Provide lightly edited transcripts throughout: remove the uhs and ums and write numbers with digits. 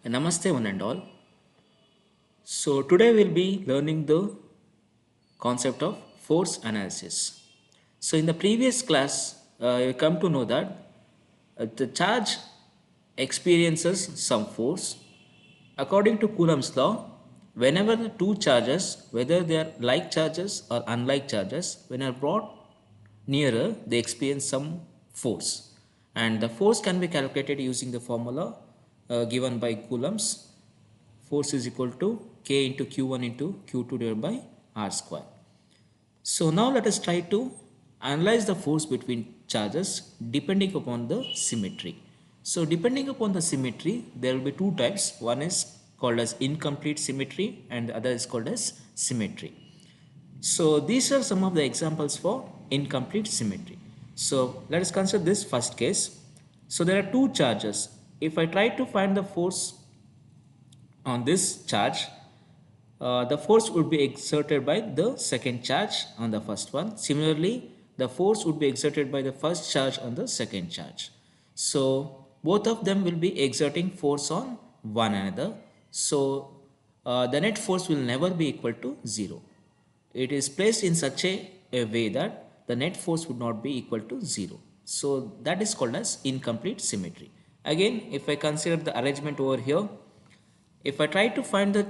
Namaste one and all. So today we'll be learning the concept of force analysis. So in the previous class, you come to know that the charge experiences some force. According to Coulomb's law, whenever the two charges, whether they are like charges or unlike charges, when are brought nearer, they experience some force. And the force can be calculated using the formula given by Coulomb's. Force is equal to K into Q1 into Q2 divided by R square. So now let us try to analyze the force between charges depending upon the symmetry. So depending upon the symmetry, there will be two types. One is called as incomplete symmetry and the other is called as symmetry. So these are some of the examples for incomplete symmetry. So let us consider this first case. So there are two charges. If I try to find the force on this charge, the force would be exerted by the second charge on the first one. Similarly, the force would be exerted by the first charge on the second charge. So both of them will be exerting force on one another. So the net force will never be equal to 0. It is placed in such a way that the net force would not be equal to 0. So that is called as incomplete symmetry. Again, if I consider the arrangement over here, if I try to find the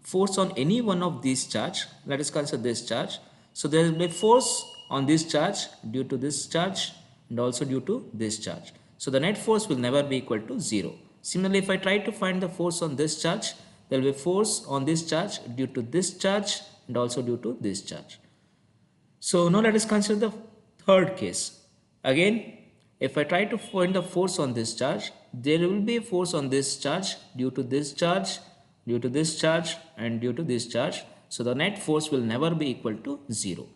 force on any one of these charge, let us consider this charge. So there will be force on this charge due to this charge and also due to this charge. So the net force will never be equal to 0. Similarly, if I try to find the force on this charge, there will be force on this charge due to this charge and also due to this charge. So now let us consider the third case. Again, if I try to find the force on this charge, there will be a force on this charge due to this charge, due to this charge and due to this charge. So the net force will never be equal to 0.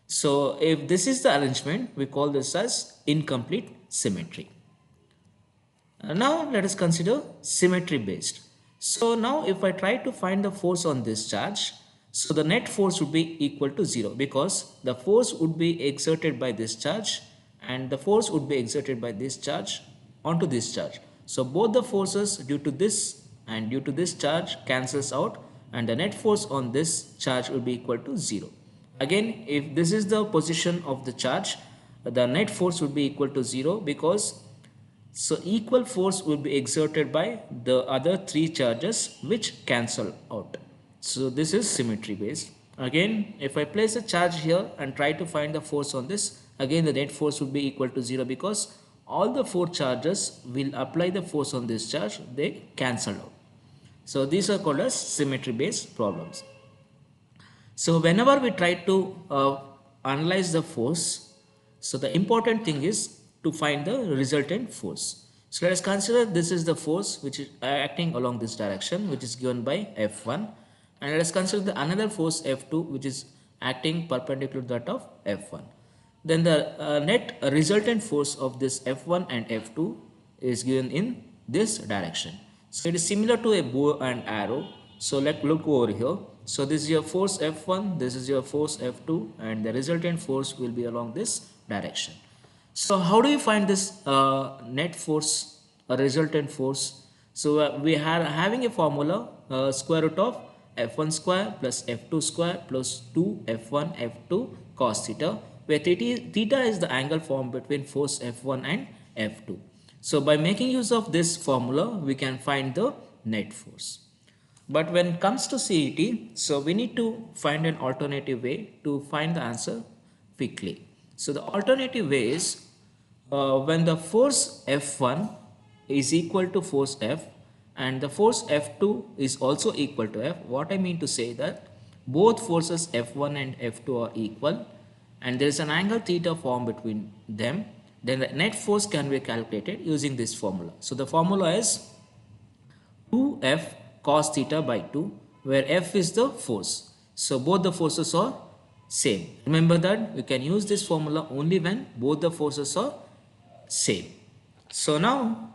So if this is the arrangement, we call this as incomplete symmetry. Now let us consider symmetry based. So now if I try to find the force on this charge, so the net force would be equal to 0 because the force would be exerted by this charge and the force would be exerted by this charge onto this charge. So both the forces due to this and due to this charge cancels out and the net force on this charge will be equal to 0. Again, if this is the position of the charge, the net force would be equal to 0 because so equal force will be exerted by the other three charges which cancel out. So this is symmetry based. Again, if I place a charge here and try to find the force on this, again the net force would be equal to 0 because all the four charges will apply the force on this charge, they cancel out. So these are called as symmetry based problems. So whenever we try to analyze the force, so the important thing is to find the resultant force. So let us consider this is the force which is acting along this direction, which is given by F1, and let us consider the another force F2 which is acting perpendicular to that of F1. Then the net resultant force of this F1 and F2 is given in this direction. So it is similar to a bow and arrow. So let's look over here. So this is your force F1, this is your force F2 and the resultant force will be along this direction. So how do you find this net force or resultant force? So we are having a formula square root of F1 square plus F2 square plus 2 F1 F2 cos theta, where theta is the angle formed between force F1 and F2. So by making use of this formula, we can find the net force. But when it comes to CET, so we need to find an alternative way to find the answer quickly. So the alternative way is when the force F1 is equal to force F and the force F2 is also equal to F, what I mean to say that both forces F1 and F2 are equal and there is an angle theta formed between them, then the net force can be calculated using this formula. So the formula is 2F cos theta by 2 where F is the force. So both the forces are same. Remember that we can use this formula only when both the forces are same. So now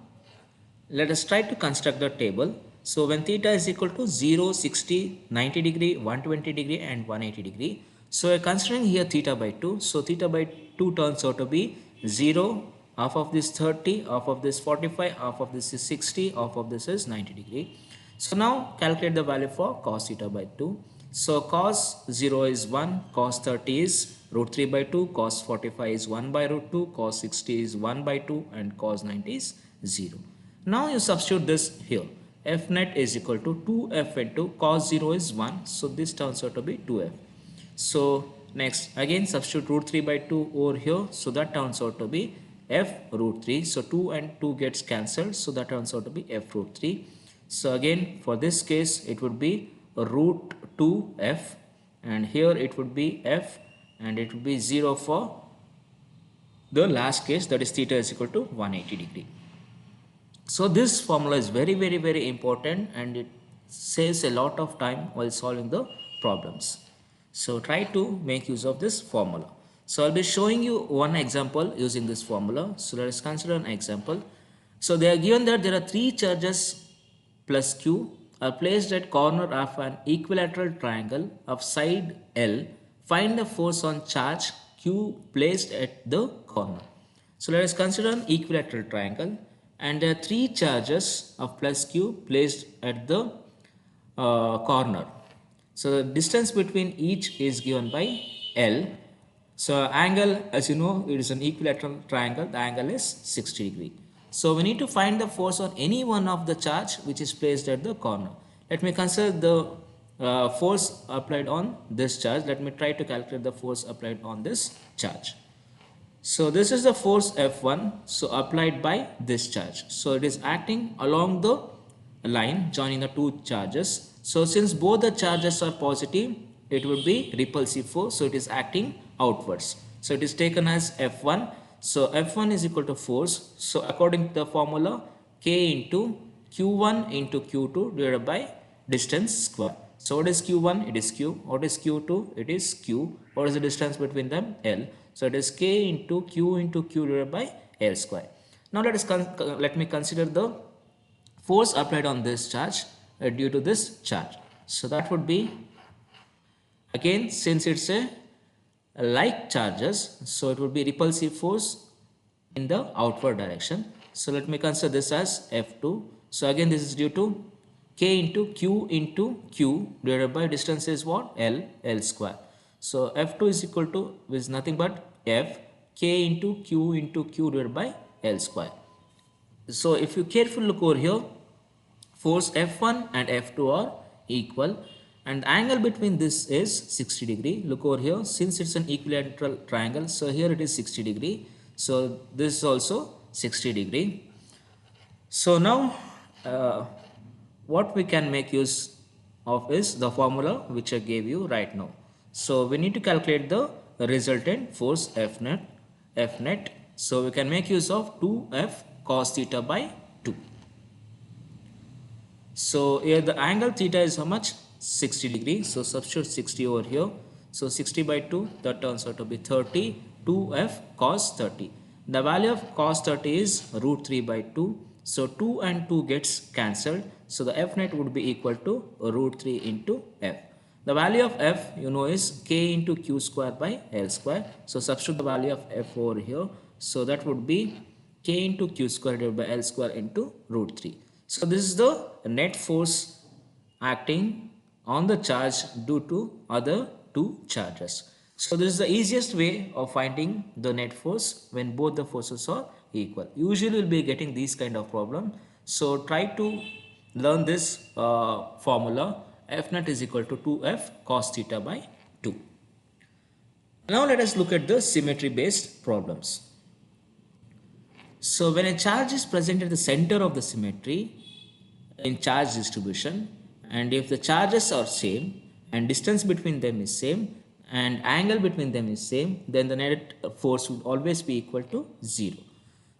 let us try to construct the table. So when theta is equal to 0, 60, 90 degree, 120 degree and 180 degree. So we are considering here theta by 2. So theta by 2 turns out to be 0, half of this 30, half of this 45, half of this is 60, half of this is 90 degree. So now calculate the value for cos theta by 2. So cos 0 is 1, cos 30 is root 3 by 2, cos 45 is 1 by root 2, cos 60 is 1 by 2 and cos 90 is 0. Now you substitute this here. F net is equal to 2f into cos 0 is 1. So this turns out to be 2f. So next again substitute root 3 by 2 over here. So that turns out to be f root 3. So 2 and 2 gets cancelled. So that turns out to be f root 3. So again for this case it would be root 2f and here it would be f and it would be 0 for the last case, that is theta is equal to 180 degree. So this formula is very important and it saves a lot of time while solving the problems. So try to make use of this formula. So I'll be showing you one example using this formula. So let us consider an example. So they are given that there are three charges plus q are placed at corner of an equilateral triangle of side L. Find the force on charge q placed at the corner. So let us consider an equilateral triangle and there are three charges of plus q placed at the corner. So the distance between each is given by L. So angle, as you know, it is an equilateral triangle. The angle is 60 degree. So we need to find the force on any one of the charge which is placed at the corner. Let me consider the force applied on this charge. Let me try to calculate the force applied on this charge. So this is the force F1, so applied by this charge. So it is acting along the line joining the two charges. So since both the charges are positive, it will be repulsive force. So it is acting outwards. So it is taken as F1. So F1 is equal to force. So according to the formula, K into Q1 into Q2 divided by distance square. So what is Q1? It is Q. What is Q2? It is Q. What is the distance between them? L. So it is K into Q divided by L square. Now let me consider the force applied on this charge due to this charge. So that would be, again since it's a like charges, so it would be repulsive force in the outward direction. So let me consider this as F2. So again this is due to K into Q divided by distance is what? L square. So F2 is equal to is nothing but F K into Q divided by L square. So if you carefully look over here, force F1 and F2 are equal and the angle between this is 60 degree. Look over here, since it's an equilateral triangle, so here it is 60 degree. So this is also 60 degree. So now what we can make use of is the formula which I gave you right now. So we need to calculate the resultant force F net. So we can make use of 2F cos theta by 2. So here the angle theta is how much? 60 degree. So substitute 60 over here. So 60 by 2, that turns out to be 30. 2F cos 30. The value of cos 30 is root 3 by 2. So 2 and 2 gets cancelled. So the F net would be equal to root 3 into F. The value of F you know is K into Q square by L square. So substitute the value of F over here. So that would be K into Q square divided by L square into root 3. So this is the net force acting on the charge due to other two charges. So this is the easiest way of finding the net force when both the forces are equal. Usually we'll be getting these kind of problem. So try to learn this formula. F net is equal to 2F cos theta by 2. Now let us look at the symmetry based problems. So when a charge is present at the center of the symmetry in charge distribution, and if the charges are same and distance between them is same and angle between them is same, then the net force would always be equal to 0.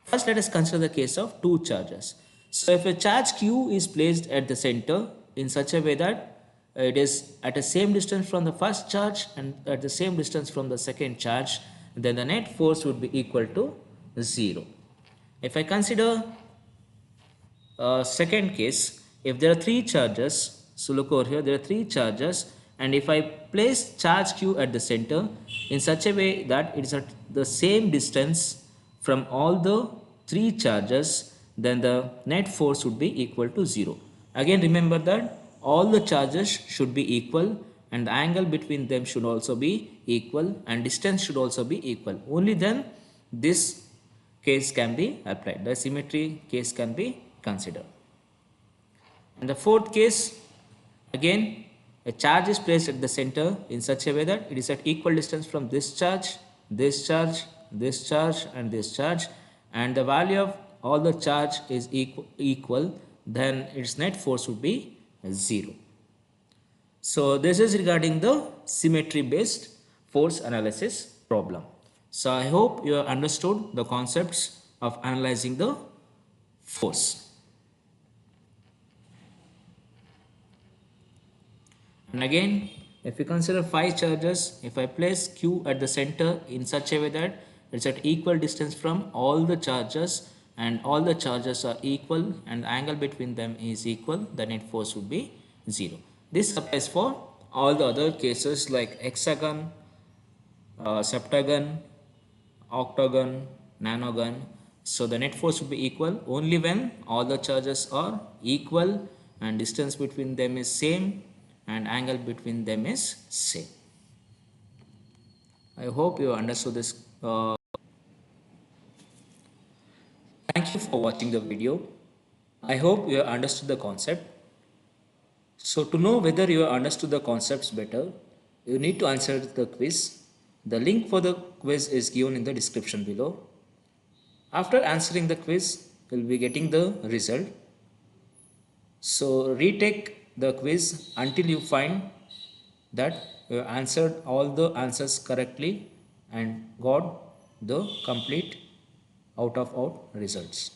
First let us consider the case of two charges. So if a charge Q is placed at the center in such a way that it is at the same distance from the first charge and at the same distance from the second charge, then the net force would be equal to 0. If I consider second case, if there are three charges, so look over here, there are three charges, and if I place charge Q at the center in such a way that it is at the same distance from all the three charges, then the net force would be equal to 0. Again, remember that all the charges should be equal and the angle between them should also be equal and distance should also be equal. Only then this case can be applied. The symmetry case can be considered. In the fourth case, again, a charge is placed at the center in such a way that it is at equal distance from this charge, this charge, this charge, and this charge, and the value of all the charge is equal, then its net force would be 0. So this is regarding the symmetry based force analysis problem. So I hope you have understood the concepts of analyzing the force. And again, if we consider 5 charges, if I place Q at the center in such a way that it's at equal distance from all the charges and all the charges are equal and the angle between them is equal, the net force would be 0. This applies for all the other cases like hexagon, septagon, octagon, nanogon. So the net force would be equal only when all the charges are equal and distance between them is same and angle between them is same. I hope you understood this. Thank you for watching the video. I hope you have understood the concept. So to know whether you have understood the concepts better, you need to answer the quiz. The link for the quiz is given in the description below. After answering the quiz, you will be getting the result. So retake the quiz until you find that you have answered all the answers correctly and got the complete out of out results.